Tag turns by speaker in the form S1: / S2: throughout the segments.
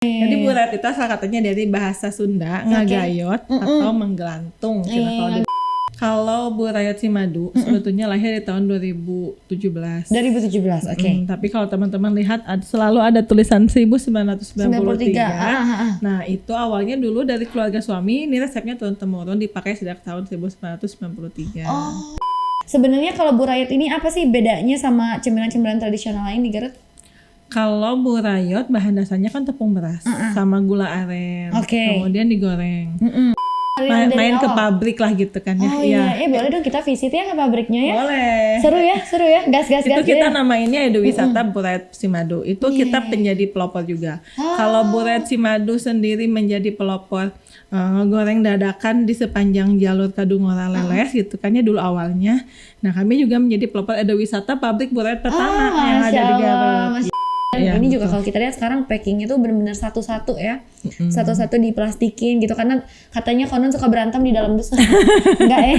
S1: Jadi buret itu asal katanya dari bahasa Sunda, ngagayot atau menggelantung. Kalau Burayot Cimadu sebetulnya lahir di tahun 2017.
S2: 2017, oke.
S1: Tapi kalau teman-teman lihat selalu ada tulisan 1993. Nah itu awalnya dulu dari keluarga suami, ini resepnya turun-temurun dipakai sejak tahun 1993.
S2: Oh, sebenarnya kalau Burayot ini apa sih bedanya sama cemilan-cemilan tradisional lain di Garut?
S1: Kalau Burayot bahan dasarnya kan tepung beras sama gula aren, kemudian digoreng. Main ke pabrik lah gitu kan ya.
S2: Oh iya, boleh dong kita visit ya ke pabriknya ya.
S1: Boleh.
S2: Seru ya, gas.
S1: Itu kita namainnya Edu Wisata Burayot Cimadu. Itu kita menjadi pelopor juga. Kalau Burayot Cimadu sendiri menjadi pelopor goreng dadakan di sepanjang jalur Kadungora Leles gitu kan ya dulu awalnya. Nah kami juga menjadi pelopor Edu Wisata pabrik Burayot pertama yang ada di Garut.
S2: Ya, ini juga kalau kita lihat sekarang packingnya tuh benar-benar satu-satu ya, satu-satu diplastikin gitu karena katanya konon suka berantem di dalam dus. Enggak ya?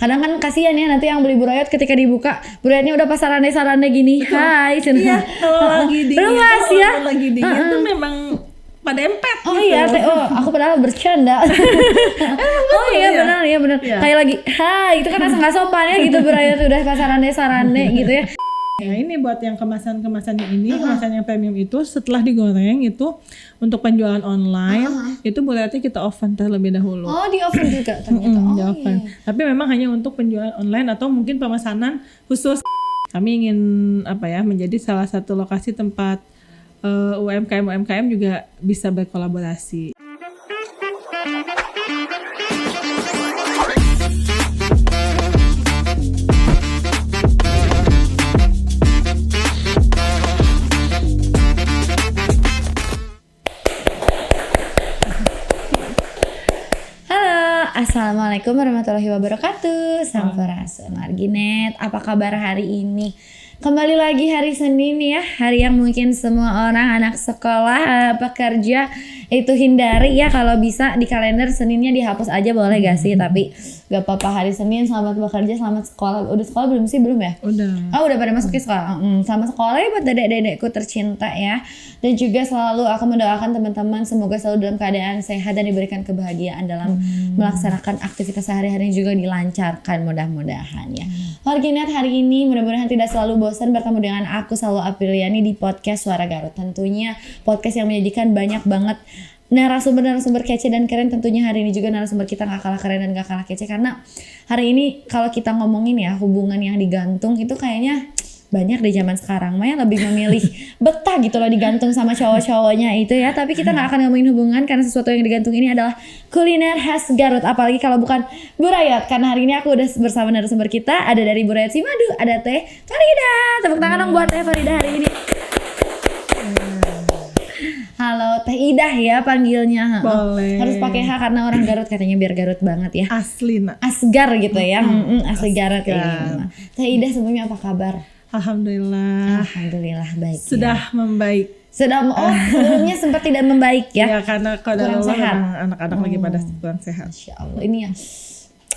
S2: Kadang kan kasihan ya nanti yang beli Burayot ketika dibuka Burayotnya udah pas sarane gini. Hai,
S1: iya, kalau lagi dingin, lagi dingin tuh memang pada empet.
S2: Oh gitu. Iya, aku padahal bercanda. Benar. Ya. Kayak lagi, hai, itu kan rasa nggak sopan ya gitu Burayot udah pas sarane gitu ya.
S1: Ya ini buat yang kemasan-kemasan ini, kemasan yang premium itu setelah digoreng itu untuk penjualan online itu Burayotnya kita oven terlebih dahulu.
S2: Oh di oven juga ternyata.
S1: Di oven. Iya. Tapi memang hanya untuk penjualan online atau mungkin pemesanan khusus. Kami ingin menjadi salah satu lokasi tempat UMKM juga bisa berkolaborasi.
S2: Assalamualaikum warahmatullahi wabarakatuh. Sampurasun Marginet. Apa kabar hari ini? Kembali lagi hari Senin ya, hari yang mungkin semua orang anak sekolah, pekerja itu hindari ya kalau bisa di kalender Seninnya dihapus aja boleh gak sih? Tapi gak apa-apa hari Senin selamat bekerja, selamat sekolah. Udah sekolah belum sih? Belum ya?
S1: Udah.
S2: Oh udah pada masuk ke sekolah. Selamat sekolah ya buat dedek-dedekku tercinta ya. Dan juga selalu aku mendoakan teman-teman semoga selalu dalam keadaan sehat dan diberikan kebahagiaan dalam melaksanakan aktivitas sehari-hari juga dilancarkan mudah-mudahan ya. Marginet hari ini mudah-mudahan tidak selalu bosan bertemu dengan aku Salwa Apriliani di podcast Suara Garut. Tentunya podcast yang menyajikan banyak banget narasumber kece dan keren. Tentunya hari ini juga narasumber kita gak kalah keren dan gak kalah kece karena hari ini kalau kita ngomongin ya hubungan yang digantung itu kayaknya banyak di zaman sekarang. Maya lebih memilih betah gitu loh digantung sama cowok-cowoknya itu ya. Tapi kita gak akan ngomongin hubungan karena sesuatu yang digantung ini adalah kuliner khas Garut. Apalagi kalau bukan Burayot. Karena hari ini aku udah bersama narasumber kita. Ada dari Burayot Cimadu, ada Teh Farida. Tepuk tangan dong buat Teh Farida hari ini. Halo Teh Idah ya panggilnya.
S1: Boleh.
S2: Harus pakai H karena orang Garut katanya biar Garut banget ya.
S1: Asli nak.
S2: Asgar gitu ya. Asli Garut ini. Teh Idah sebelumnya apa kabar?
S1: Alhamdulillah
S2: baik.
S1: Sudah membaik.
S2: Sebelumnya sempat tidak membaik ya.
S1: Ya karena kurang sehat. Anak-anak lagi pada kurang sehat.
S2: Masya Allah ini ya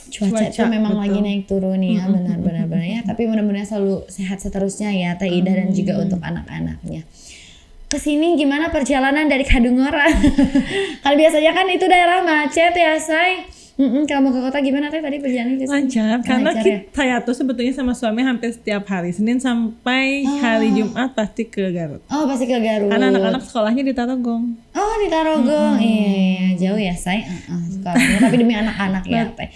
S2: cuaca itu memang betul. Lagi naik turun nih ya benar-benar ya. Tapi mudah-mudahan selalu sehat seterusnya ya Teh Idah dan juga untuk anak-anaknya. Kesini gimana perjalanan dari Kadungora? Kalau biasanya kan itu daerah macet ya say. Kalau mau ke kota gimana Teh tadi perjalanan?
S1: Lancar karena saya tuh sebetulnya sama suami hampir setiap hari Senin sampai hari Jumat pasti ke Garut.
S2: Oh pasti ke Garut.
S1: Karena anak-anak sekolahnya di Tarogong.
S2: Oh di Tarogong, iya jauh ya say. Sekolahnya tapi demi anak-anak ya Teh.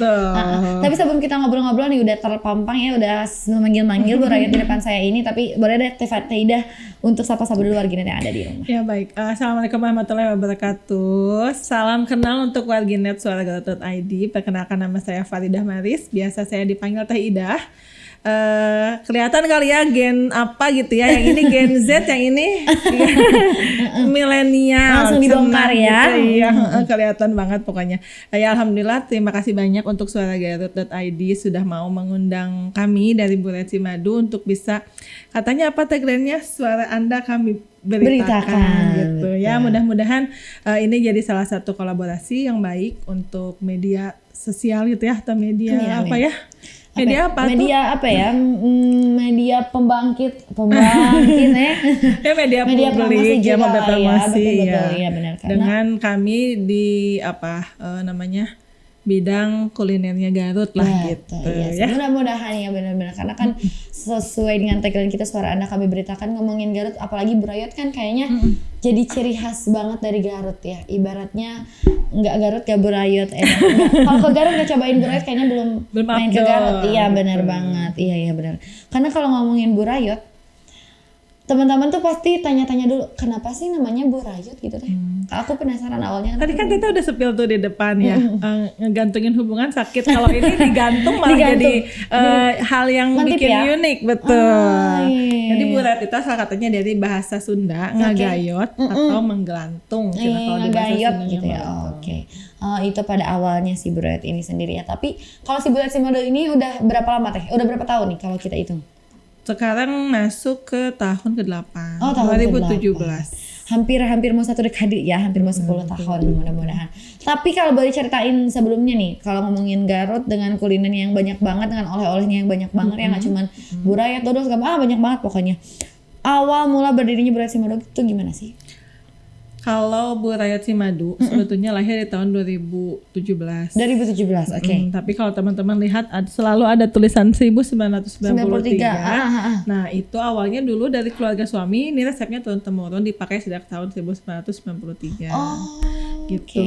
S2: Tapi sebelum kita ngobrol-ngobrol nih udah terpampang ya udah memanggil-manggil Burayot di depan saya ini. Tapi boleh deh Teh Idah untuk sapa-sapa dulu warginet yang ada di rumah.
S1: Ya baik, assalamualaikum warahmatullahi wabarakatuh. Salam kenal untuk warginet Suara Garut.id. Perkenalkan nama saya Faridah Maris, biasa saya dipanggil Teh Idah. Kelihatan kali ya gen apa gitu ya, yang ini gen Z, yang ini milenial.
S2: Langsung dibongkar ya.
S1: Gitu, iya, kelihatan banget pokoknya. Ya alhamdulillah terima kasih banyak untuk Suara Garut.id sudah mau mengundang kami dari Burayot Cimadu untuk bisa katanya apa tagline-nya suara Anda kami beritakan gitu betul. Ya mudah-mudahan ini jadi salah satu kolaborasi yang baik untuk media sosial gitu ya atau media apa ya Media apa tuh?
S2: Media apa ya? Media pembangkit ya.
S1: Ya media
S2: promosi
S1: publik, ya
S2: juga
S1: mobil
S2: lah
S1: promosi
S2: ya.
S1: ya.
S2: Betul, ya benar. Karena
S1: Dengan kami di bidang kulinernya Garut lah gitu
S2: iya,
S1: ya.
S2: Mudah-mudahan ya benar-benar karena kan sesuai dengan tagline kita Suara Anda Kami Beritakan, ngomongin Garut apalagi Burayot kan kayaknya jadi ciri khas banget dari Garut ya. Ibaratnya nggak Garut gak Burayot. Kalau ke Garut nggak cobain Burayot kayaknya belum main ke Garut. Iya benar banget. Iya benar. Karena kalau ngomongin Burayot, teman-teman tuh pasti tanya-tanya dulu kenapa sih namanya Burayot gitu deh. Aku penasaran awalnya.
S1: Tadi kan Tete udah sepil tuh di depan ya, ngegantungin hubungan sakit. Kalau ini digantung malah jadi hal yang
S2: Mantip
S1: bikin
S2: ya?
S1: unik, betul.
S2: Iya.
S1: Jadi Burayot itu salah katanya dari bahasa Sunda, ngagayot atau menggelantung. Kalau di bahasa
S2: Ngagayot
S1: Sundanya
S2: gitu ya.
S1: betul.
S2: Oke. Itu pada awalnya si Burayot ini sendiri ya. Tapi kalau si Burayot Simado ini udah berapa lama teh? Udah berapa tahun nih kalau kita hitung?
S1: Sekarang masuk ke tahun ke-8,
S2: Oh, tahun
S1: 2017.
S2: Hampir mau 1 dekade ya, hampir mau 10 tahun mudah-mudahan. Tapi kalau boleh ceritain sebelumnya nih, kalau ngomongin Garut dengan kuliner yang banyak banget, dengan oleh-olehnya yang banyak banget ya, nggak cuman Burayot, dodol, segala banyak banget pokoknya. Awal mula berdirinya Burayot Simado itu gimana sih?
S1: Kalau Burayot Simado sebetulnya lahir di tahun 2017.
S2: 2017, oke.
S1: Tapi kalau teman-teman lihat selalu ada tulisan 1993. Nah, itu awalnya dulu dari keluarga suami, ini resepnya turun-temurun dipakai sejak tahun 1993. Gitu.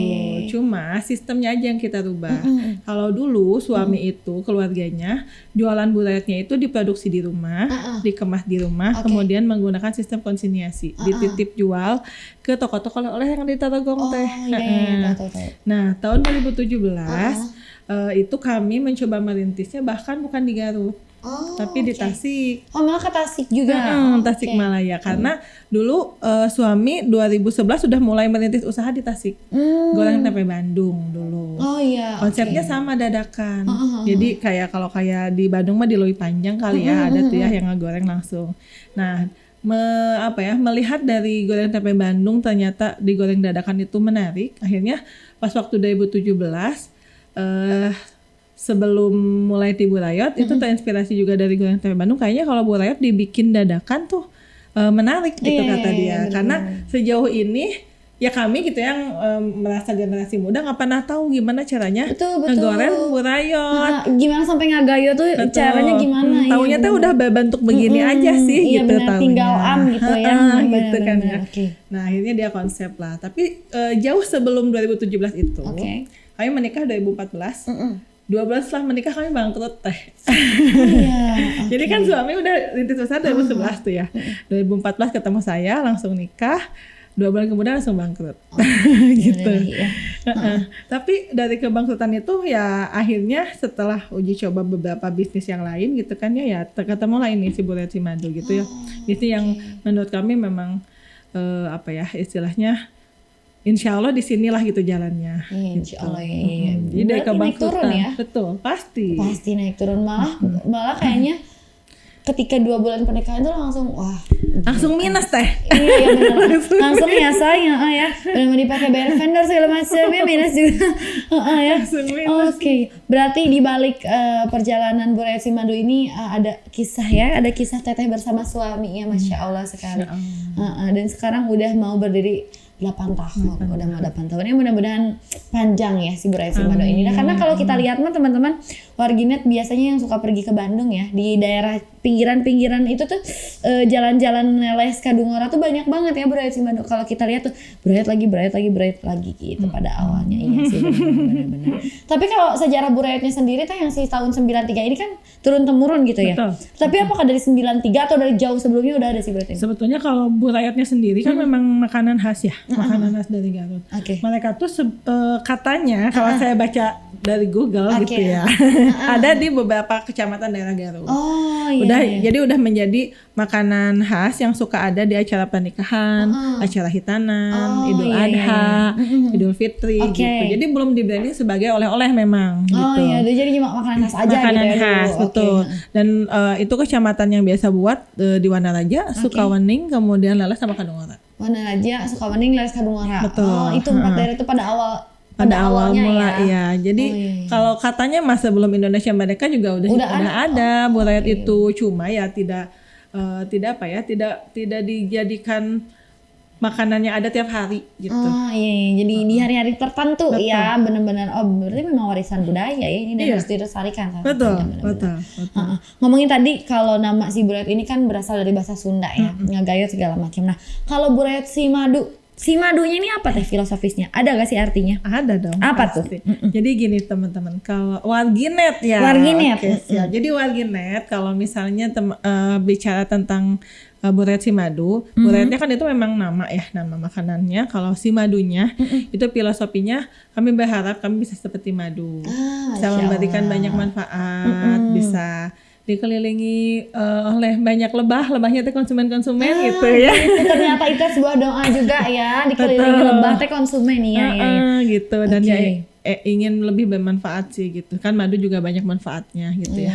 S1: Cuma sistemnya aja yang kita rubah. Kalau dulu suami itu keluarganya jualan burayotnya itu diproduksi di rumah, dikemas di rumah, kemudian menggunakan sistem konsinyasi, dititip jual ke toko-toko oleh yang di Tarogong teh.
S2: Tahu.
S1: Nah, tahun 2017 itu kami mencoba merintisnya bahkan bukan di Garut. Tapi di Tasik.
S2: Malah ke Tasik juga.
S1: Tasik Malaya karena dulu suami 2011 sudah mulai merintis usaha di Tasik. Goreng tempe Bandung dulu. Konsepnya sama dadakan. Jadi kayak kalau kayak di Bandung mah di Leuwi Panjang kali ya ada tuh ya yang ngegoreng langsung. Nah, melihat dari goreng tempe Bandung ternyata digoreng dadakan itu menarik. Akhirnya pas waktu 2017 sebelum mulai di Burayot itu terinspirasi juga dari goreng tempe Bandung. Kayaknya kalau Burayot dibikin dadakan tuh menarik gitu kata dia. Karena sejauh ini ya kami gitu yang merasa generasi muda nggak pernah tahu gimana caranya ngegoreng Burayot.
S2: Gimana sampai ngagayo tuh caranya gimana?
S1: Taunya tuh udah berbentuk begini aja sih gitu
S2: taunya. Tinggal gitu ya.
S1: Gitu kan ya. Nah akhirnya dia konsep lah. Tapi jauh sebelum 2017 itu kami menikah 2014. 12 setelah menikah kami bangkrut teh. Jadi kan suami udah rintis usaha 2011 tuh ya. 2014 ketemu saya langsung nikah. 2 bulan kemudian langsung bangkrut. Gitu. Tapi dari kebangkrutan itu ya akhirnya setelah uji coba beberapa bisnis yang lain gitu kan ya ketemulah ini si Burayot Simado gitu ya. Bisnis yang menurut kami memang istilahnya Insya Allah disinilah gitu jalannya.
S2: Insya Allah ya.
S1: Jadi dari kebangkrutan,
S2: naik turun ya?
S1: Betul, pasti
S2: naik turun malah kayaknya ketika 2 bulan pernikahan itu langsung
S1: minus teh.
S2: Iya benar. Langsung ya saya ya. Belum dipakai bayar vendor segala macamnya minus juga. Ya. Oke. Berarti di balik perjalanan Burayot Simado ini ada kisah ya, ada kisah Teteh bersama suaminya, Masya Allah sekali. Dan sekarang udah mau berdiri 8 tahun, udah mau 8 tahun. Ya mudah-mudahan panjang ya si Burayot Simado ini. Nah, karena kalau kita lihat mah teman-teman warginet biasanya yang suka pergi ke Bandung ya, di daerah pinggiran-pinggiran itu tuh jalan-jalan Leles Kadungora tuh banyak banget ya Burayot Simado. Kalau kita lihat tuh Burayot lagi gitu pada awalnya. Iya sih benar-benar. Tapi kalau sejarah Burayotnya sendiri tuh yang si tahun 93 ini kan turun-temurun gitu ya.
S1: Betul.
S2: Tapi apakah dari 93 atau dari jauh sebelumnya udah ada si Burayot ini?
S1: Sebetulnya kalau Burayotnya sendiri kan memang makanan khas ya. Makanan khas dari Garut. Mereka tuh katanya kalau saya baca dari Google gitu ya, ada di beberapa kecamatan daerah Garut. Jadi udah menjadi makanan khas yang suka ada di acara pernikahan, acara hitanan, Idul Adha, Idul Fitri gitu. Jadi belum di-branding sebagai oleh-oleh memang gitu.
S2: Jadi cuma makanan khas aja
S1: makanan
S2: gitu ya.
S1: Khas, betul. Dan itu kecamatan yang biasa buat di Wanaraja, Sukawening, kemudian Leles sama Kadungora.
S2: Wanaraja, Sukawening, Leles, Kadungora.
S1: Betul.
S2: Itu 4 daerah itu pada awal
S1: pada awal
S2: awalnya
S1: mula
S2: ya.
S1: ya. Jadi kalau katanya masa belum Indonesia Merdeka juga udah ada burayot itu, cuma ya tidak dijadikan makanannya ada tiap hari gitu.
S2: Oh iya. Jadi di hari-hari tertentu ya, benar-benar. Oh berarti memang warisan budaya ya ini dan harus dilestarikan.
S1: Betul.
S2: Ngomongin tadi kalau nama si burayot ini kan berasal dari bahasa Sunda ya, ngagayot segala macam. Nah kalau burayot si madunya ini apa teh filosofisnya? Ada gak sih artinya?
S1: Ada dong.
S2: Apa
S1: pasti.
S2: tuh?
S1: Jadi gini teman-teman, kalau warginet ya.
S2: Warginet.
S1: Oke, siap. Jadi warginet kalau misalnya bicara tentang burayot si madu, burayotnya kan itu memang nama makanannya. Kalau si madunya itu filosofinya kami berharap kami bisa seperti madu, bisa memberikan banyak manfaat, bisa dikelilingi oleh banyak lebahnya teh konsumen gitu ya.
S2: Ternyata itu sebuah doa juga ya, dikelilingi lebah teh konsumen ya.
S1: Gitu dan ya ingin lebih bermanfaat sih gitu kan, madu juga banyak manfaatnya gitu ya.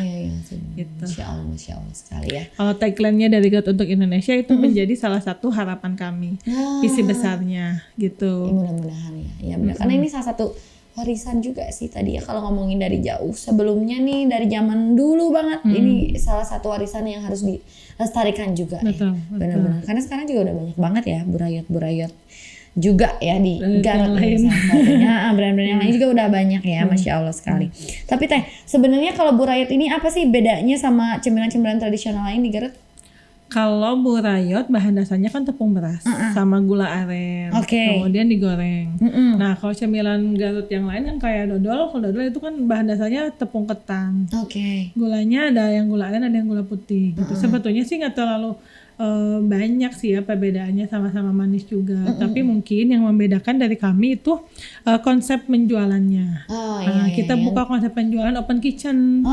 S1: Gitu.
S2: Masya Allah sekali ya.
S1: Kalau tagline-nya dari GOAT untuk Indonesia itu menjadi salah satu harapan kami, visi besarnya gitu.
S2: Mudah-mudahan ya benar. Karena ini salah satu warisan juga sih tadi ya, kalau ngomongin dari jauh sebelumnya nih, dari zaman dulu banget, ini salah satu warisan yang harus dilestarikan juga.
S1: Betul.
S2: Benar-benar. Karena sekarang juga udah banyak banget ya burayot juga ya di Garut ini brand-brand yang lain juga udah banyak ya, Masya Allah sekali. Tapi teh sebenarnya kalau burayot ini apa sih bedanya sama cemilan-cemilan tradisional lain di Garut?
S1: Kalau burayot bahan dasarnya kan tepung beras sama gula aren, kemudian digoreng. Nah kalau cemilan Garut yang lain kan kayak dodol, kalau dodol itu kan bahan dasarnya tepung ketan. Gulanya ada yang gula aren, ada yang gula putih gitu. Sebetulnya sih nggak terlalu banyak sih ya perbedaannya, sama-sama manis juga. Tapi mungkin yang membedakan dari kami itu konsep penjualannya. Kita buka konsep penjualan open kitchen.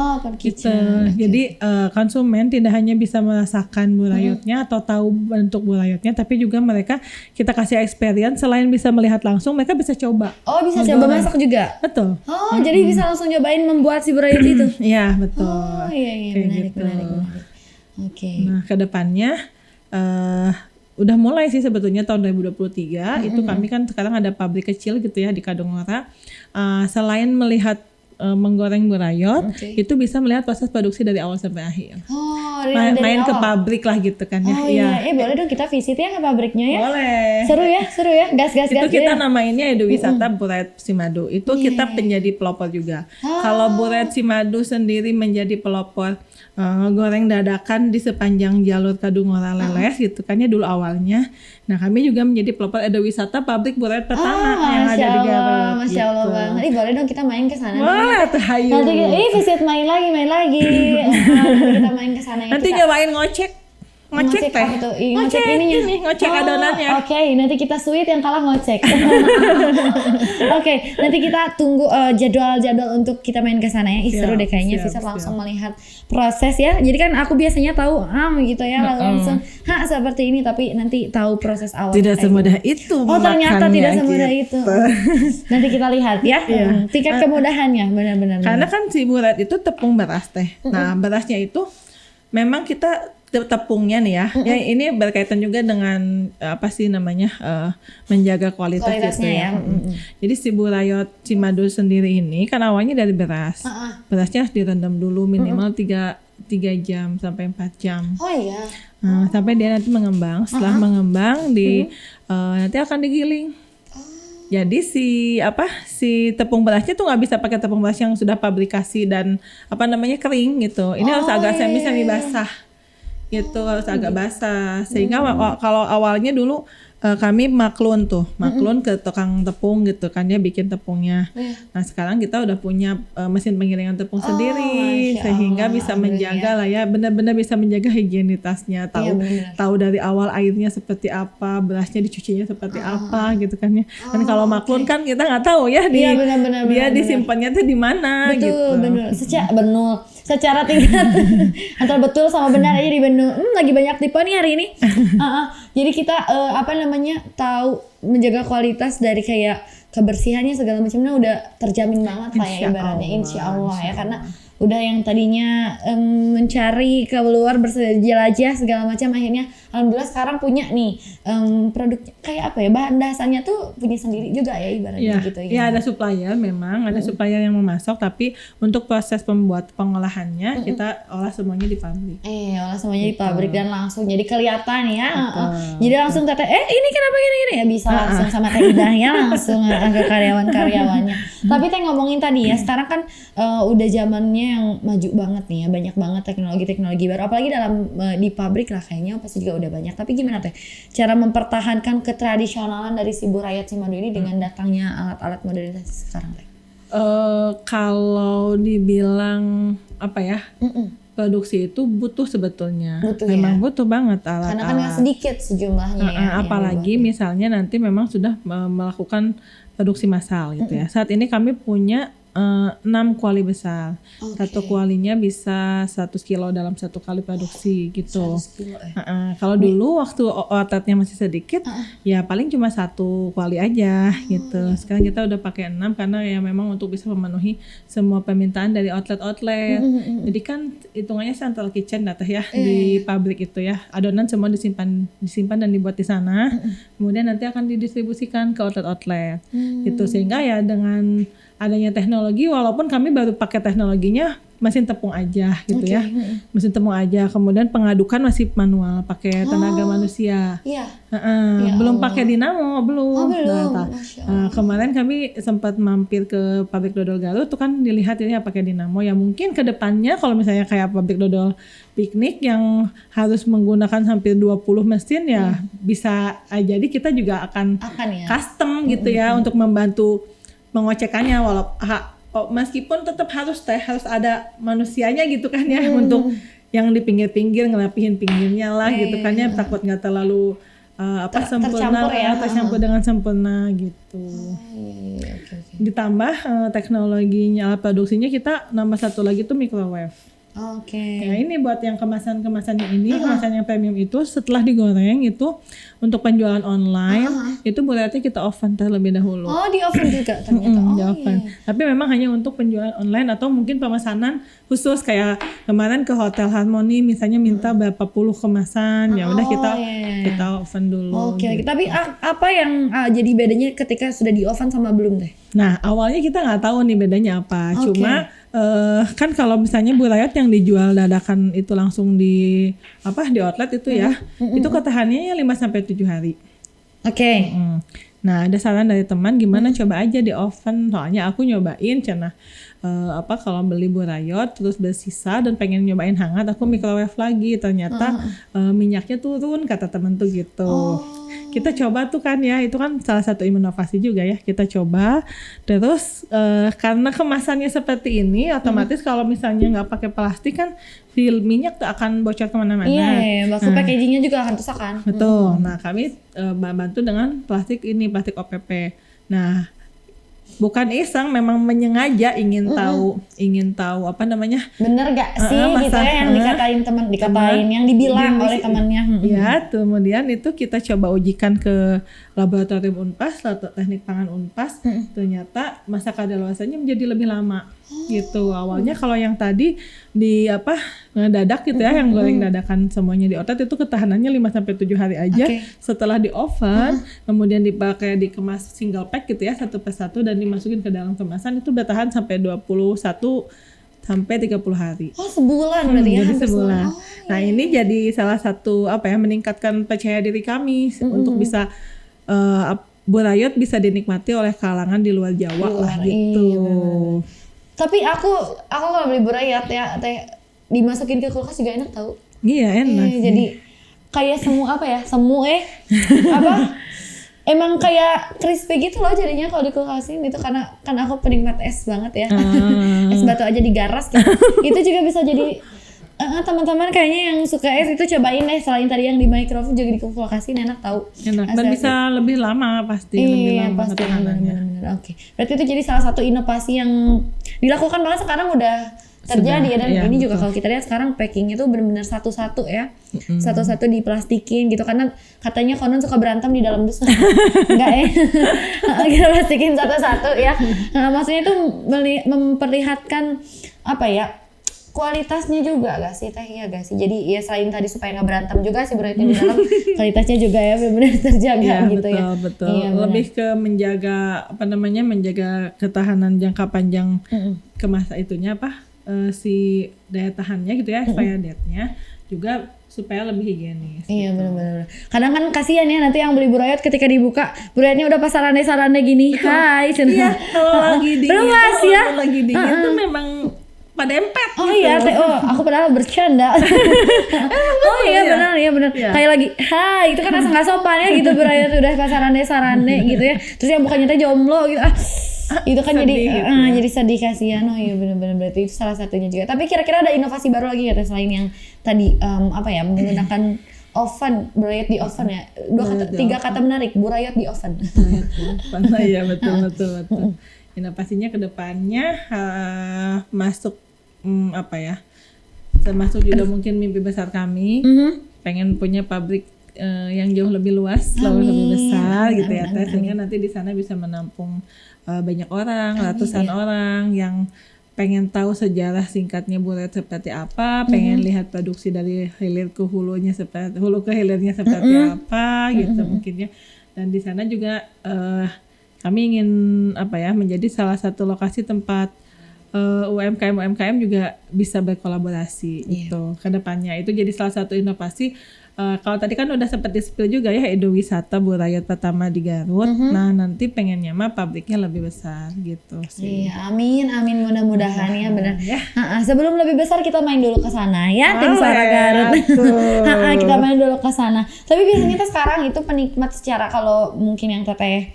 S1: Jadi konsumen tidak hanya bisa merasakan burayotnya atau tahu bentuk burayotnya, tapi juga kita kasih experience, selain bisa melihat langsung, mereka bisa coba.
S2: Bisa coba masak juga?
S1: Betul.
S2: Jadi bisa langsung nyobain membuat si burayot itu?
S1: Iya betul.
S2: Menarik.
S1: Nah kedepannya udah mulai sih sebetulnya tahun 2023 itu kami kan sekarang ada pabrik kecil gitu ya di Kadungora. Selain melihat menggoreng burayot, itu bisa melihat proses produksi dari awal sampai akhir. Main ke pabrik lah gitu kan ya.
S2: Boleh dong kita visit ya ke pabriknya ya.
S1: Boleh.
S2: Seru ya. Gas.
S1: Itu kita namainnya Edowisata Burayot si madu. Itu kita menjadi pelopor juga. Kalau burayot si madu sendiri menjadi pelopor goreng dadakan di sepanjang jalur Kadungora Leles gitu kan ya dulu awalnya. Nah kami juga menjadi pelopor Edowisata pabrik burayot pertama yang ada di Garut.
S2: Masya Allah banget. Boleh dong kita main ke sana.
S1: Boleh tuh hayu.
S2: Nanti visit main lagi. Kita main ke sana.
S1: Nanti nyobain ngocek teh. Ngocek adonannya.
S2: Nanti kita sweet yang kalah ngocek. Nanti kita tunggu jadwal untuk kita main ke sana ya. Seru deh kayaknya bisa langsung melihat proses ya. Jadi kan aku biasanya tahu gitu ya, langsung seperti ini, tapi nanti tahu proses awal.
S1: Tidak semudah itu.
S2: Ternyata tidak semudah itu. Nanti kita lihat ya. Tingkat kemudahannya benar-benar.
S1: Karena kan si burayot itu tepung beras teh. Nah, berasnya itu memang kita tepungnya nih ya. Ya ini berkaitan juga dengan menjaga kualitasnya gitu ya. Jadi si burayot si madu sendiri ini kan awalnya dari beras. Berasnya harus direndam dulu minimal 3 jam sampai 4 jam. Sampai dia nanti mengembang. Setelah mengembang nanti akan digiling. Jadi si tepung berasnya tuh nggak bisa pakai tepung beras yang sudah pabrikasi dan kering gitu. Ini harus agak semi basah. Gitu harus agak basah sehingga kalau awalnya dulu kami maklun ke tukang tepung gitu kan, dia bikin tepungnya. Nah sekarang kita udah punya mesin penggilingan tepung sendiri sehingga bisa menjaga lah ya, benar-benar bisa menjaga higienitasnya, tahu dari awal airnya seperti apa, berasnya dicucinya seperti apa gitu kan ya. Dan kalau maklun kan kita nggak tahu ya dia disimpannya tuh di mana gitu. Secara tingkat antara betul sama benar aja di Bandung. Lagi banyak tipe nih hari ini. Jadi kita tahu menjaga kualitas dari kayak kebersihannya segala macamnya udah terjamin banget lah ya ibaratnya, insya Allah ya, karena
S2: udah yang tadinya mencari keluar berjelajah segala macam, akhirnya alhamdulillah sekarang punya nih produk kayak apa ya, bahan dasarnya tuh punya sendiri juga ya ibaratnya gitu ya.
S1: Ya ada supplier, memang ada supplier yang memasok, tapi untuk proses pengolahannya kita olah semuanya di pabrik.
S2: Olah semuanya di pabrik dan langsung jadi kelihatan ya. Jadi langsung teteh ini kenapa gini-gini ya, bisa langsung sama teh Idahnya langsung ke karyawan-karyawannya. Tapi teh ngomongin tadi ya, sekarang kan udah zamannya yang maju banget nih ya, banyak banget teknologi baru, apalagi dalam di pabrik lah kayaknya pasti juga udah banyak. Tapi gimana teh cara mempertahankan ketradisionalan dari si Burayot Simadu ini dengan datangnya alat-alat modernisasi sekarang teh?
S1: Kalau dibilang apa ya, produksi itu butuh sebetulnya, memang butuh banget alat-alat.
S2: Karena kan nggak sedikit sejumlahnya ya.
S1: Apalagi misalnya nanti memang sudah melakukan produksi massal gitu ya. Saat ini kami punya 6 kuali besar. Satu kualinya bisa 100 kilo dalam satu kali produksi gitu.
S2: 100 kilo
S1: Kalau dulu waktu outletnya masih sedikit, ya paling cuma 1 kuali aja gitu. Sekarang kita udah pakai 6 karena ya memang untuk bisa memenuhi semua permintaan dari outlet. Jadi kan hitungannya central kitchen data ya di pabrik itu ya. Adonan semua disimpan dan dibuat di sana. Kemudian nanti akan didistribusikan ke outlet gitu, sehingga ya dengan adanya teknologi, walaupun kami baru pakai teknologinya mesin tepung aja gitu ya, mesin tepung aja. Kemudian pengadukan masih manual, pakai tenaga manusia. Belum pakai dinamo, belum. Kemarin kami sempat mampir ke pabrik dodol Garut, tuh kan dilihat ini pakai dinamo. Ya mungkin kedepannya kalau misalnya kayak pabrik dodol piknik yang harus menggunakan hampir 20 mesin ya bisa. Jadi kita juga akan ya custom gitu ya untuk membantu mengocekkannya, meskipun tetap harus ada manusianya gitu kan ya, untuk yang di pinggir-pinggir ngerapihin pinggirnya lah gitu kan ya, takut nggak terlalu sempurna, tercampur dengan sempurna gitu. Ditambah teknologinya, alat produksinya kita nambah satu lagi tuh microwave. Ya ini buat yang kemasan-kemasan ini, kemasan yang premium itu setelah digoreng itu untuk penjualan online itu berarti kita oven terlebih dahulu.
S2: Di oven juga ternyata.
S1: Di oven. Tapi memang hanya untuk penjualan online atau mungkin pemesanan khusus, kayak kemarin ke Hotel Harmony misalnya minta berapa puluh kemasan, ya udah kita oven dulu. Gitu.
S2: Tapi apa yang jadi bedanya ketika sudah di oven sama belum teh?
S1: Nah awalnya kita nggak tahu nih bedanya apa, cuma kan kalau misalnya Burayot yang dijual dadakan itu langsung di outlet itu ya, itu ketahanannya 5-7 hari. Nah ada saran dari teman gimana coba aja di oven, soalnya aku nyobain kalau beli Burayot terus bersisa dan pengen nyobain hangat, aku microwave lagi, ternyata minyaknya turun kata temen tuh gitu. Kita coba tuh kan ya, itu kan salah satu inovasi juga ya, kita coba. Terus karena kemasannya seperti ini, otomatis kalau misalnya nggak pakai plastik kan minyak tuh akan bocor kemana-mana.
S2: Bahkan packagingnya juga akan rusak kan.
S1: Betul. Nah kami bantu dengan plastik OPP. Nah bukan iseng, memang menyengaja ingin tahu apa namanya, bener gak sih
S2: gitu ya yang dikatain yang dibilang oleh temannya.
S1: Ya kemudian itu kita coba ujikan ke laboratorium Unpas, teknik pangan Unpas. Ternyata masa kadaluarsanya menjadi lebih lama gitu. Awalnya kalau yang tadi di dadak gitu ya, yang goreng dadakan semuanya di outlet itu ketahanannya 5-7 hari aja. Setelah di oven kemudian dikemas single pack gitu ya, satu persatu, dan dimasukin ke dalam kemasan, itu bertahan sampai 21 sampai 30 hari.
S2: Sebulan berarti ya?
S1: Jadi sebulan. Nah ini jadi salah satu meningkatkan percaya diri kami untuk bisa Burayot bisa dinikmati oleh kalangan di luar Jawa lah gitu.
S2: Tapi aku kalau beli Burayot ya teh, dimasukin ke kulkas juga enak tau.
S1: Iya enak.
S2: Jadi kayak emang kayak crispy gitu loh jadinya kalau dikulkasin itu, karena kan aku penikmat es banget ya. Es batu aja digaras gitu. Itu juga bisa jadi teman-teman kayaknya yang suka es itu cobain deh, selain tadi yang di microwave juga dikulkasin, enak tau.
S1: Enak dan bisa lebih lama pasti. Lebih lama
S2: pasti benar-benar. Berarti itu jadi salah satu inovasi yang dilakukan banget sekarang udah terjadi ya, dan ini juga kalau kita lihat sekarang packingnya tuh benar-benar satu-satu ya, satu-satu diplastikin gitu, karena katanya konon suka berantem di dalam dus. Enggak ya, kita plastikin satu-satu ya. Maksudnya itu memperlihatkan kualitasnya juga gak sih teh, ya gak sih? Jadi ya selain tadi supaya nggak berantem juga sih berarti di dalam, kualitasnya juga ya benar-benar terjaga
S1: Iya,
S2: gitu ya.
S1: betul.
S2: Iya, benar.
S1: Lebih ke menjaga menjaga ketahanan jangka panjang ke masa itunya si daya tahannya gitu ya, expired date-nya juga supaya lebih higienis.
S2: Iya benar-benar. Kadang kan kasihan ya nanti yang beli burayot ketika dibuka burayotnya udah pas sarane-sarane gini. Hai,
S1: Iya, kalau lagi dingin,
S2: Lemas ya.
S1: kalau lagi dingin tuh memang pada empet
S2: Oh
S1: gitu.
S2: iya, aku padahal bercanda. Oh iya benar, iya benar.
S1: Iya.
S2: Kayak lagi, hai, itu kan rasa nggak sopan ya gitu burayot udah pas sarane-sarane gitu ya. Terus yang bukannya teh jomblo gitu. Itu kan jadi
S1: sedih gitu.
S2: jadi sedih, kasihan. Oh iya benar-benar, berarti itu salah satunya juga. Tapi kira-kira ada inovasi baru lagi ya teh selain yang tadi menggunakan oven, burayot di oven ya. Tiga kata menarik, burayot di oven.
S1: Iya betul. Inovasinya ke depannya masuk termasuk juga mungkin mimpi besar kami, pengen punya pabrik yang jauh lebih luas, jauh lebih besar gitu ya teh, sehingga nanti di sana bisa menampung banyak orang, ratusan orang yang pengen tahu sejarah singkatnya burayot seperti apa, pengen lihat produksi dari hilir ke hulunya seperti hulu ke hilirnya seperti apa gitu mungkin ya. Dan di sana juga kami ingin menjadi salah satu lokasi tempat UMKM juga bisa berkolaborasi itu ke depannya. Itu jadi salah satu inovasi. Kalau tadi kan udah sempat di-spill juga ya Edowisata burayot pertama di Garut. Nah nanti pengennya mah pabriknya lebih besar gitu sih.
S2: Iya, amin mudah-mudahan ya benar. Sebelum lebih besar kita main dulu ke sana ya, tim Suara Garut. Kita main dulu ke sana. Tapi biasanya kita sekarang itu penikmat secara, kalau mungkin yang teteh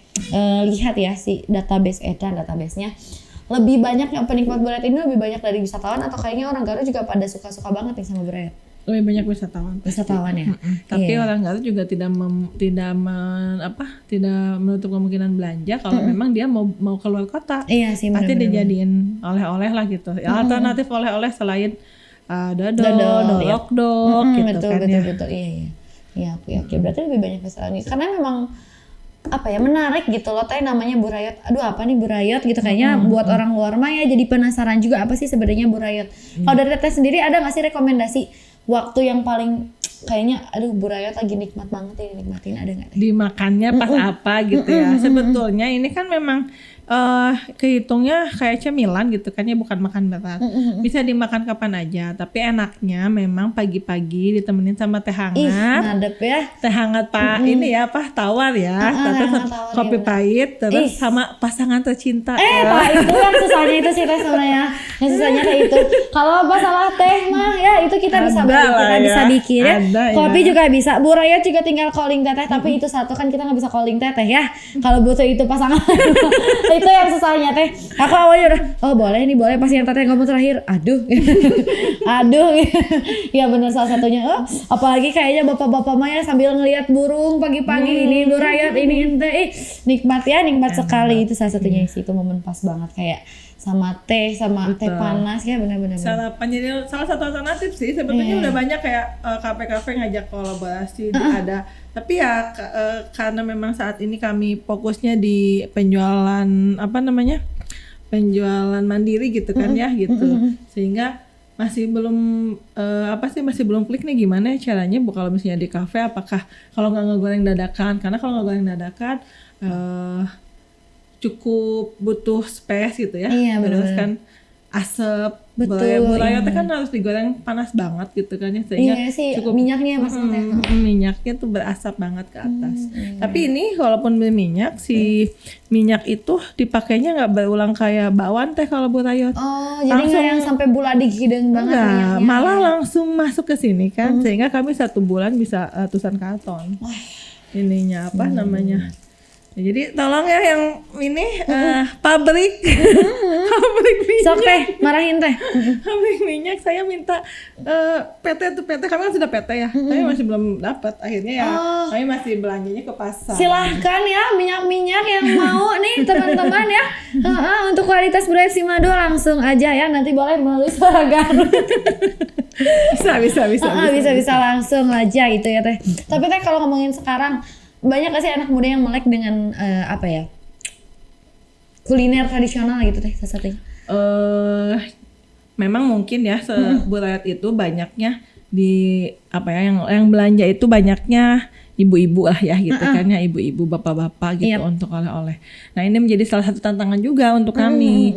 S2: lihat ya si database-nya lebih banyak yang penikmat burayot ini lebih banyak dari wisatawan atau kayaknya orang Garut juga pada suka-suka banget nih sama burayot?
S1: Lebih banyak wisatawan.
S2: Wisatawan ya.
S1: Tapi orang Garut juga tidak menutup kemungkinan belanja kalau memang dia mau keluar kota.
S2: Iya sih,
S1: pasti dijadiin oleh-oleh lah gitu. Ya, alternatif oleh-oleh selain dodol, dolok-dok gitu
S2: betul,
S1: kan
S2: betul,
S1: ya.
S2: Betul, iya. Iya, oke. Berarti lebih banyak wisatawan karena memang menarik gitu loh teh, namanya burayot. Aduh, apa nih burayot gitu kayaknya buat orang luar mah ya jadi penasaran juga apa sih sebenarnya burayot. Kalau dari teteh sendiri ada nggak sih rekomendasi waktu yang paling kayaknya burayot lagi nikmat banget ya dinikmatin, ada nggak?
S1: Dimakannya pas apa gitu ya. Sebetulnya ini kan memang kehitungnya kayak cemilan gitu kan ya, bukan makan berat. Bisa dimakan kapan aja, tapi enaknya memang pagi-pagi ditemenin sama teh hangat.
S2: Ngadep ya.
S1: Teh hangat ini ya tawar ya. Terus kopi pahit, terus sama pasangan tercinta.
S2: Pak, itu yang susahnya itu sih teh sebenarnya. Yang susahnya kayak itu. Kalau masalah teh mah ya itu kita bisa bikin ya. Kopi juga bisa. Burayot juga tinggal calling teteh, tapi itu satu kan kita nggak bisa calling teteh ya. Kalau butuh itu pasangan. Itu yang susahnya teh. Aku awalnya udah boleh pas yang teteh ngomong terakhir aduh ya benar, salah satunya apalagi kayaknya bapak-bapak mah ya sambil ngelihat burung pagi-pagi ini burayot ini nikmat sekali. Itu salah satunya sih, itu momen pas banget kayak sama teh teh panas ya, benar-benar
S1: sarapan. Jadi salah satu alternatif sih sebetulnya udah banyak kayak kafe-kafe ngajak kolaborasi ada, tapi ya karena memang saat ini kami fokusnya di penjualan penjualan mandiri gitu kan ya gitu, sehingga masih belum klik nih gimana caranya kalau misalnya di kafe, apakah kalau nggak ngegoreng dadakan, karena kalau ngegoreng dadakan cukup butuh space gitu ya. Terus kan asap, burayotnya kan harus digoreng panas banget gitu kan ya, sehingga
S2: cukup minyaknya maksudnya.
S1: Minyaknya tuh berasap banget ke atas. Tapi ini walaupun berminyak, si minyak itu dipakainya nggak berulang kayak bakwan teh kalau burayot.
S2: Jadi nggak yang sampai buladik hidung banget minyaknya.
S1: Malah langsung masuk ke sini kan, sehingga kami 1 bulan bisa ratusan karton. Ininya namanya. Ya, jadi tolong ya yang ini pabrik minyak.
S2: Sok teh, marahin teh.
S1: Pabrik minyak, saya minta PT kami kan sudah PT ya, tapi masih belum dapat. Akhirnya ya kami masih belanjanya ke pasar.
S2: Silahkan ya minyak-minyak yang mau nih teman-teman ya. Untuk kualitas burayot Simado langsung aja ya, nanti boleh melalui Suara Garut. bisa langsung aja gitu ya teh. Tapi teh kalau ngomongin sekarang, banyak gak sih anak muda yang melek dengan kuliner tradisional gitu teh satunya?
S1: memang mungkin ya Burayot itu banyaknya di apa ya, yang belanja itu banyaknya ibu-ibu lah ya gitu kan ya, ibu-ibu bapak-bapak gitu untuk oleh-oleh. Nah ini menjadi salah satu tantangan juga untuk kami.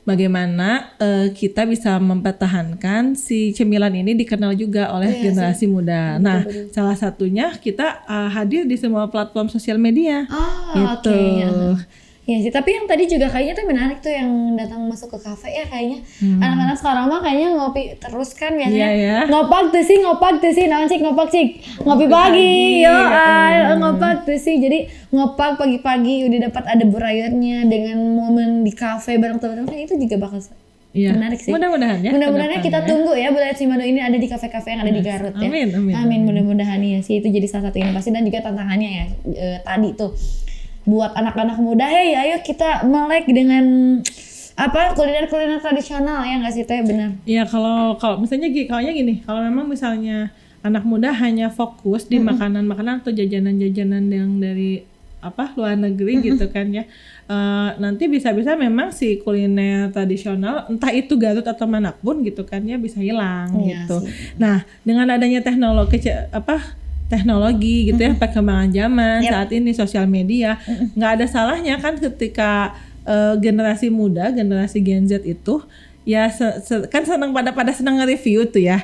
S1: Bagaimana kita bisa mempertahankan si cemilan ini dikenal juga oleh generasi muda. Nah, salah satunya kita hadir di semua platform sosial media. Gitu.
S2: Iya sih, tapi yang tadi juga kayaknya tuh menarik tuh yang datang masuk ke kafe ya kayaknya. Anak-anak sekarang mah kayaknya ngopi terus kan biasanya. Ngopak tuh sih, naon cik ngopak cik. Ngopi pagi, ngopak tuh sih. Jadi ngopak pagi-pagi udah dapat ada burayotnya dengan momen di kafe bareng teman-teman, itu juga bakal menarik sih.
S1: Mudah-mudahan ya.
S2: Mudah-mudahan kita tunggu ya Burayot Simado ini ada di kafe-kafe yang ada di Garut ya. Amin. Mudah-mudahan ya sih, itu jadi salah satu inovasi dan juga tantangannya ya tadi tuh. Buat anak-anak muda, ayo kita melek dengan kuliner-kuliner tradisional ya nggak sih Teh, benar?
S1: Iya, kalau misalnya gini, kalau memang misalnya anak muda hanya fokus di makanan-makanan atau jajanan-jajanan yang dari luar negeri gitu kan ya, nanti bisa-bisa memang si kuliner tradisional entah itu Garut atau manapun gitu kan ya bisa hilang gitu. Nah, dengan adanya teknologi gitu ya, perkembangan zaman saat ini, sosial media, nggak ada salahnya kan ketika generasi muda, generasi Gen Z itu ya kan pada senang nge-review tuh ya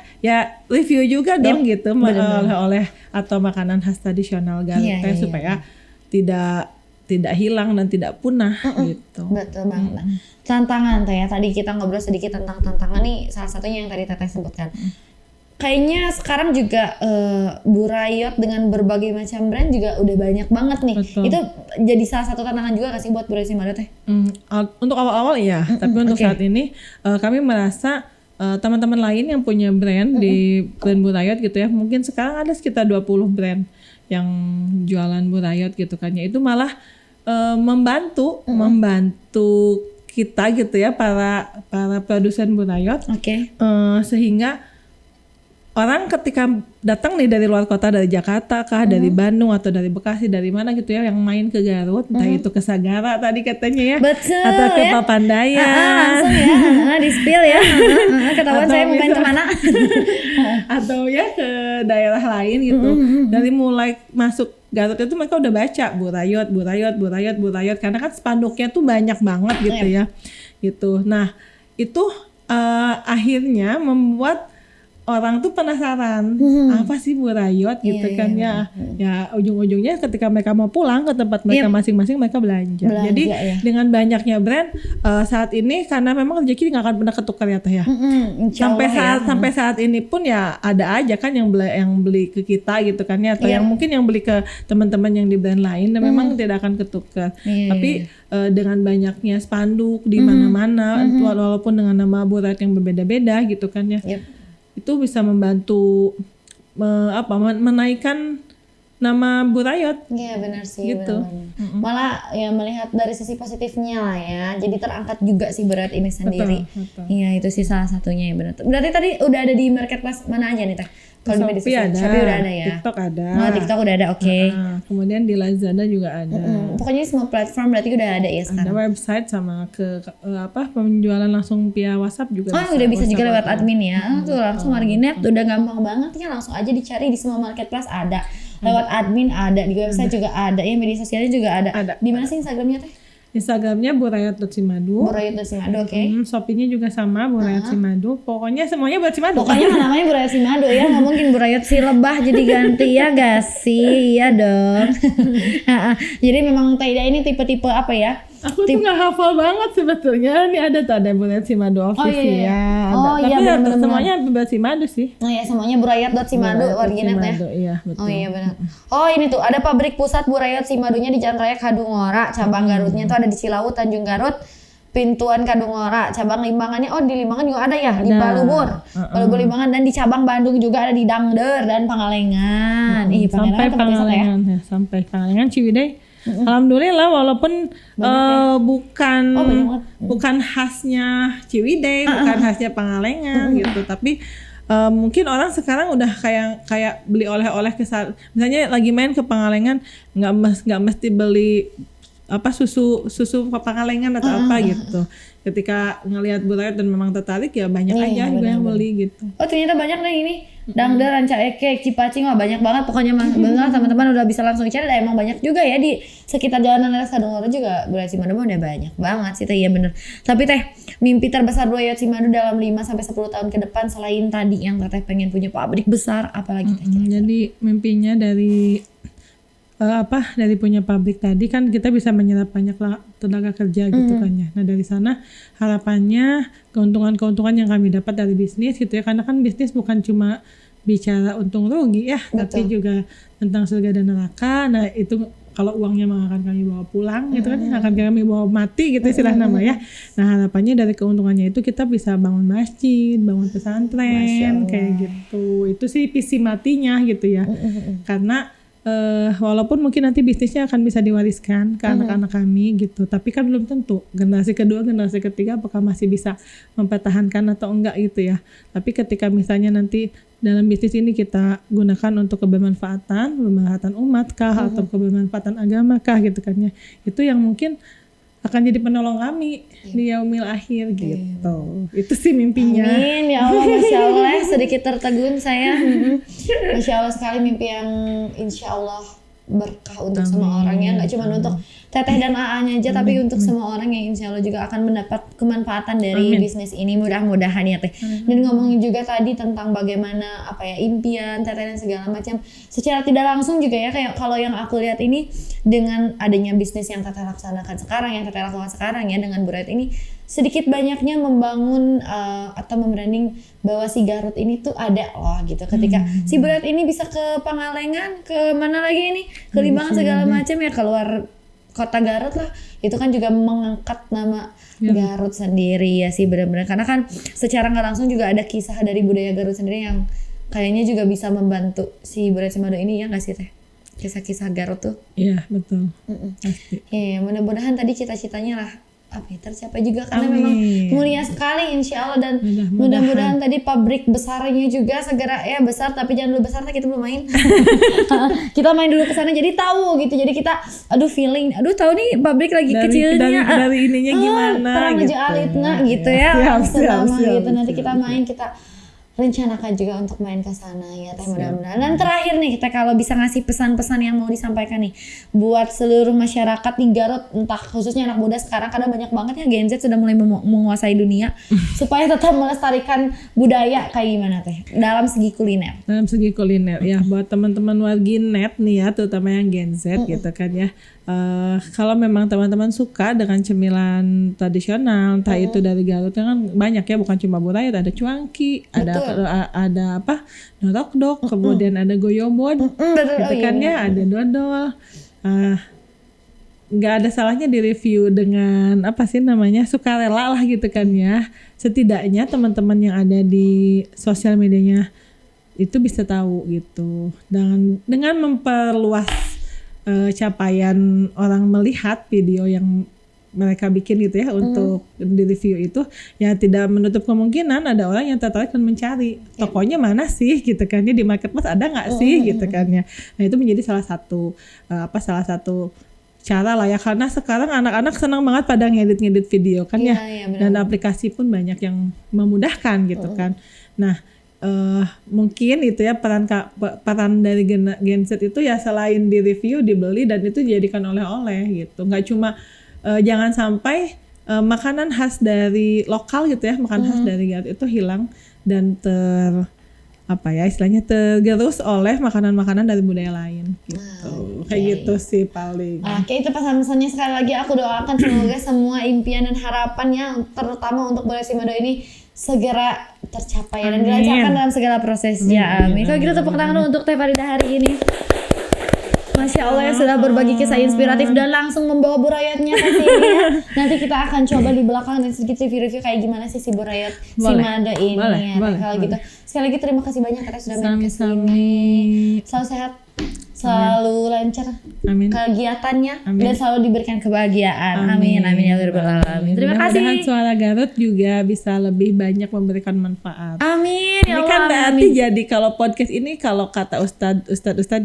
S1: review juga dong gitu oleh atau makanan khas tradisional Garut supaya tidak hilang dan tidak punah gitu.
S2: Betul banget. Tantangan Teh ya, tadi kita ngobrol sedikit tentang tantangan nih, salah satunya yang tadi Teteh sebutkan. Kayaknya sekarang juga Burayot dengan berbagai macam brand juga udah banyak banget nih. Betul. Itu jadi salah satu tantangan juga gak sih buat Burayot Simado Teh?
S1: Untuk awal-awal ya, tapi untuk saat ini kami merasa teman-teman lain yang punya brand di brand Burayot gitu ya, mungkin sekarang ada sekitar 20 brand yang jualan Burayot gitu kan ya, itu malah membantu kita gitu ya, para produsen Burayot, sehingga orang ketika datang nih dari luar kota, dari Jakarta kah, dari Bandung atau dari Bekasi, dari mana gitu ya, yang main ke Garut, entah itu ke Sagara tadi katanya ya,
S2: betul,
S1: atau ke Papandayan,
S2: langsung ya, di spill ya, ketahuan saya mau main kemana,
S1: atau ya ke daerah lain gitu. Dari mulai masuk Garut itu mereka udah baca Burayot, karena kan spanduknya tuh banyak banget gitu ya, gitu. Nah itu akhirnya membuat orang tuh penasaran apa sih Burayot gitu kan ya. Ya ujung-ujungnya ketika mereka mau pulang ke tempat mereka masing-masing, mereka belanja. Jadi dengan banyaknya brand saat ini, karena memang rezeki nggak akan pernah ketukar ya Teh ya. Sampai saat ini pun ya ada aja kan yang beli ke kita gitu kan ya, atau yang mungkin yang beli ke teman-teman yang di brand lain, dan memang tidak akan ketukar. Tapi dengan banyaknya spanduk di mana-mana, walaupun dengan nama Burayot yang berbeda-beda gitu kan ya. Itu bisa membantu menaikkan nama Burayot.
S2: Iya benar sih,
S1: gitu.
S2: Malah ya melihat dari sisi positifnya lah ya, jadi terangkat juga sih Burayot ini sendiri. Iya itu sih salah satunya ya, benar. Berarti tadi udah ada di marketplace mana aja nih Teh? Kalau di media sosial, Shopee udah ada ya.
S1: TikTok ada.
S2: TikTok udah ada, oke.
S1: Kemudian di Lazada juga ada.
S2: Pokoknya semua platform berarti udah ada ya sekarang.
S1: Ada website sama penjualan langsung via WhatsApp juga.
S2: Udah bisa juga lewat admin ya. Tuh langsung marginet udah gampang banget ya, langsung aja dicari di semua marketplace ada. Lewat admin ada, di website juga ada, ya media sosialnya juga ada. Di mana sih Instagramnya Teh?
S1: Instagramnya Burayot.Simado.
S2: Burayot.Simado, oke.
S1: Shopee-nya juga sama Burayot Simado. Pokoknya semuanya buat Simado.
S2: Pokoknya namanya Burayot Simado ya, nggak mungkin Burayot si lebah jadi ganti ya gak sih? Iya dong. Jadi memang Taida ini tipe-tipe apa ya?
S1: Aku tuh nggak hafal banget sebetulnya. Ini ada Burayot Simado official. Tapi bener-bener semuanya Burayot Simado sih.
S2: Oh iya, semuanya Burayot.Simado original ya.
S1: Iya, betul.
S2: Oh iya benar. Oh ini tuh ada pabrik pusat Burayot Simadonya di Jalan Raya Kadungora, cabang Garutnya tuh ada di Cilawu, Tanjung Garut, Pintuan Kadungora, cabang Limbangannya di Limbangan juga ada ya, di Balubur, Balubur Limbangan, dan di cabang Bandung juga ada di Dangder dan Pangalengan.
S1: Sampai Pangalengan ya, sampai Pangalengan Ciwidey. Alhamdulillah, walaupun bukan khasnya Ciwidey, bukan khasnya Pangalengan gitu, tapi mungkin orang sekarang udah kayak beli oleh-oleh misalnya lagi main ke Pangalengan, nggak mesti beli susu Pangalengan atau apa gitu. ketika ngelihat Bu Rayot dan memang tertarik ya banyak aja juga yang beli gitu.
S2: Oh ternyata banyak nih ini Dangda, Ranca Ekek, Cipacing, wah banyak banget pokoknya benar teman-teman udah bisa langsung cari. Emang banyak juga ya di sekitar Jalanan Leles Kadungora juga Bu Rayot Simado udah banyak banget sih Teh, iya bener. Tapi Teh, mimpi terbesar Bu Rayot Simado dalam 5-10 tahun ke depan selain tadi yang Teteh pengen punya pabrik besar, apalagi Teh?
S1: Jadi mimpinya dari dari punya pabrik tadi kan kita bisa menyerap banyak tenaga kerja gitu kan ya. Nah dari sana harapannya keuntungan-keuntungan yang kami dapat dari bisnis gitu ya, karena kan bisnis bukan cuma bicara untung rugi ya, tapi juga tentang surga dan neraka. Nah itu kalau uangnya akan kami bawa pulang gitu kan, akan kami bawa mati gitu istilah nama ya. Nah harapannya dari keuntungannya itu kita bisa bangun masjid, bangun pesantren kayak gitu. Itu sih visi matinya gitu ya. Karena walaupun mungkin nanti bisnisnya akan bisa diwariskan ke anak-anak kami gitu, tapi kan belum tentu generasi kedua, generasi ketiga apakah masih bisa mempertahankan atau enggak gitu ya. Tapi ketika misalnya nanti dalam bisnis ini kita gunakan untuk kebermanfaatan umat kah atau kebermanfaatan agama kah gitu kan ya, itu yang mungkin akan jadi penolong kami di yaumil akhir gitu. Itu sih mimpinya.
S2: Amin ya Allah, Masya Allah, sedikit tertegun saya. Masya Allah sekali mimpi yang insya Allah berkah untuk semua orang ya, nggak cuma untuk Teteh dan AA-nya aja, tapi untuk semua orang yang insya Allah juga akan mendapat kemanfaatan dari bisnis ini, mudah-mudahan ya Teh. Dan ngomongin juga tadi tentang bagaimana impian Teteh dan segala macam, secara tidak langsung juga ya, kayak kalau yang aku lihat ini dengan adanya bisnis yang Teteh laksanakan sekarang, yang Teteh lakukan sekarang ya dengan Bu Rayot ini, sedikit banyaknya membangun atau membranding bahwa si Garut ini tuh ada loh gitu. Ketika si Bu Rayot ini bisa ke Pangalengan, ke mana lagi ini, ke Limbangan segala macam ya, keluar kota Garut lah, itu kan juga mengangkat nama Garut sendiri ya sih, benar-benar. Karena kan secara nggak langsung juga ada kisah dari budaya Garut sendiri yang kayaknya juga bisa membantu si Bu Rayot Simado ini ya nggak sih Teh? Kisah-kisah Garut tuh.
S1: Iya betul.
S2: Pasti. Ya mudah-mudahan tadi cita-citanya lah tercapai juga, karena memang mulia sekali insya Allah. Dan mudah-mudahan tadi pabrik besarnya juga segera ya besar, tapi jangan dulu besar, kita belum main. Kita main dulu ke sana jadi tahu gitu, jadi kita feeling tahu nih pabrik lagi kecilnya
S1: dari ininya gimana
S2: perang
S1: gitu.
S2: Alitna gitu ya,
S1: siap,
S2: gitu. Nanti kita main, kita rencanakan juga untuk main ke sana ya Teh, mudah-mudahan. Dan terakhir nih kita kalau bisa ngasih pesan-pesan yang mau disampaikan nih buat seluruh masyarakat di Garut, entah khususnya anak muda sekarang, karena banyak banget ya Gen Z sudah mulai menguasai dunia, supaya tetap melestarikan budaya, kayak gimana Teh dalam segi kuliner?
S1: Dalam segi kuliner ya, buat teman-teman warginet nih ya, terutama yang Gen Z gitu kan ya. Kalau memang teman-teman suka dengan cemilan tradisional, entah itu dari Garut kan banyak ya, bukan cuma Bu Rayot, ada cuangki, ada dorokdok, kemudian ada goyobod, gitu kan ya, ada dodol. Nggak ada salahnya di review dengan sukarela lah gitu kan ya. Setidaknya teman-teman yang ada di sosial medianya itu bisa tahu gitu, dengan memperluas capaian orang melihat video yang mereka bikin gitu ya untuk di review itu, ya tidak menutup kemungkinan ada orang yang tertarik dan mencari tokonya mana sih gitu kan ya, di marketplace ada nggak sih gitu kan ya. Nah itu menjadi salah satu cara lah ya, karena sekarang anak-anak senang banget pada ngedit video kan ya, dan aplikasi pun banyak yang memudahkan gitu kan. Nah mungkin itu ya peran dari Gen Z itu ya, selain di review, dibeli dan itu dijadikan oleh-oleh gitu. Nggak cuma jangan sampai makanan khas dari lokal gitu ya, makanan khas dari Garut itu hilang dan tergerus oleh makanan-makanan dari budaya lain gitu. Kayak gitu sih paling.
S2: Oke, itu pesan-pesannya. Sekali lagi aku doakan semoga semua impian dan harapannya, terutama untuk Bu Rayot Simado ini, segera tercapai dan dilancarkan dalam segala prosesnya. Amin. Kalau gitu tepuk tangan untuk Teh Farida hari ini. Masya Allah ya, sudah berbagi kisah inspiratif dan langsung membawa Bu Rayotnya ke sini ya. Nanti kita akan coba di belakang dan sedikit review kayak gimana sih si Bu Rayot Simado ini ya. Kalau gitu sekali lagi terima kasih banyak karena sudah main ke sini. Selalu sehat, selalu lancar kegiatannya, dan selalu diberikan kebahagiaan. Amin ya rabbal alamin. Terima kasih.
S1: Mudah-mudahan suara Garut juga bisa lebih banyak memberikan manfaat.
S2: Amin ya
S1: Allah. Ini kan berarti jadi kalau podcast ini, kalau kata Ustadz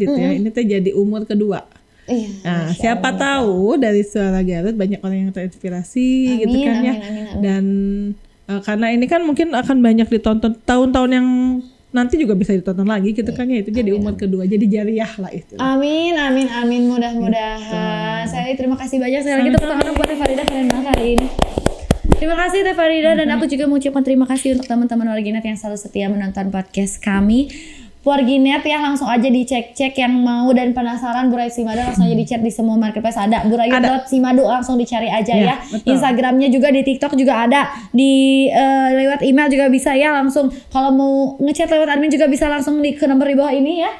S1: itu ya, ini tuh jadi umur kedua.
S2: Iya.
S1: Nah, siapa tahu dari Suara Garut banyak orang yang terinspirasi gitu kan ya.
S2: Amin.
S1: Dan karena ini kan mungkin akan banyak ditonton tahun-tahun yang nanti juga bisa ditonton lagi gitu kan ya, itu jadi umur kedua, jadi jariah lah itu.
S2: Amin, mudah-mudahan. Saya terima kasih banyak sekali lagi, tepuk tangan buat Teh Farida, keren banget hari ini. Terima kasih Teh Farida, dan aku juga mengucapkan terima kasih untuk teman-teman Warginet yang selalu setia menonton podcast kami. Warginet ya, langsung aja dicek-cek yang mau dan penasaran Burayu Simado, langsung aja dicek di semua marketplace ada Burayu.simado, langsung dicari aja ya.
S1: Betul.
S2: Instagramnya juga, di TikTok juga ada, di lewat email juga bisa ya, langsung kalau mau ngechat lewat admin juga bisa langsung ke nomor di bawah ini ya.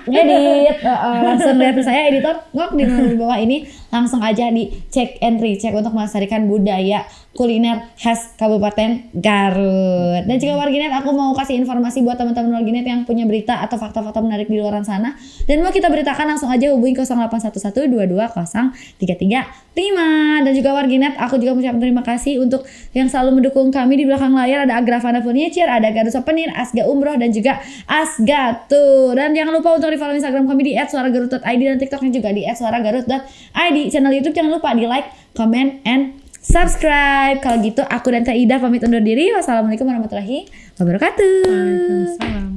S2: Edit langsung lihat saya editor di nomor di bawah ini, langsung aja di cek and recheck untuk melestarikan budaya kuliner khas Kabupaten Garut. Dan juga Warginet, aku mau kasih informasi buat teman-teman Warginet yang punya berita atau fakta-fakta menarik di luar sana dan mau kita beritakan, langsung aja hubungi 0811220335. Dan juga Warginet, aku juga mengucapkan terima kasih untuk yang selalu mendukung kami di belakang layar. Ada Agrafana Furniture, ada Garut Souvenir, Asga Umroh, dan juga Asga Tour. Dan jangan lupa untuk di follow Instagram kami di @suaragarut.id dan TikToknya juga di @suaragarut.id. Channel YouTube jangan lupa di like, comment, and subscribe. Kalau gitu aku dan Teh Ida pamit undur diri. Wassalamualaikum warahmatullahi wabarakatuh.
S1: Waalaikumsalam.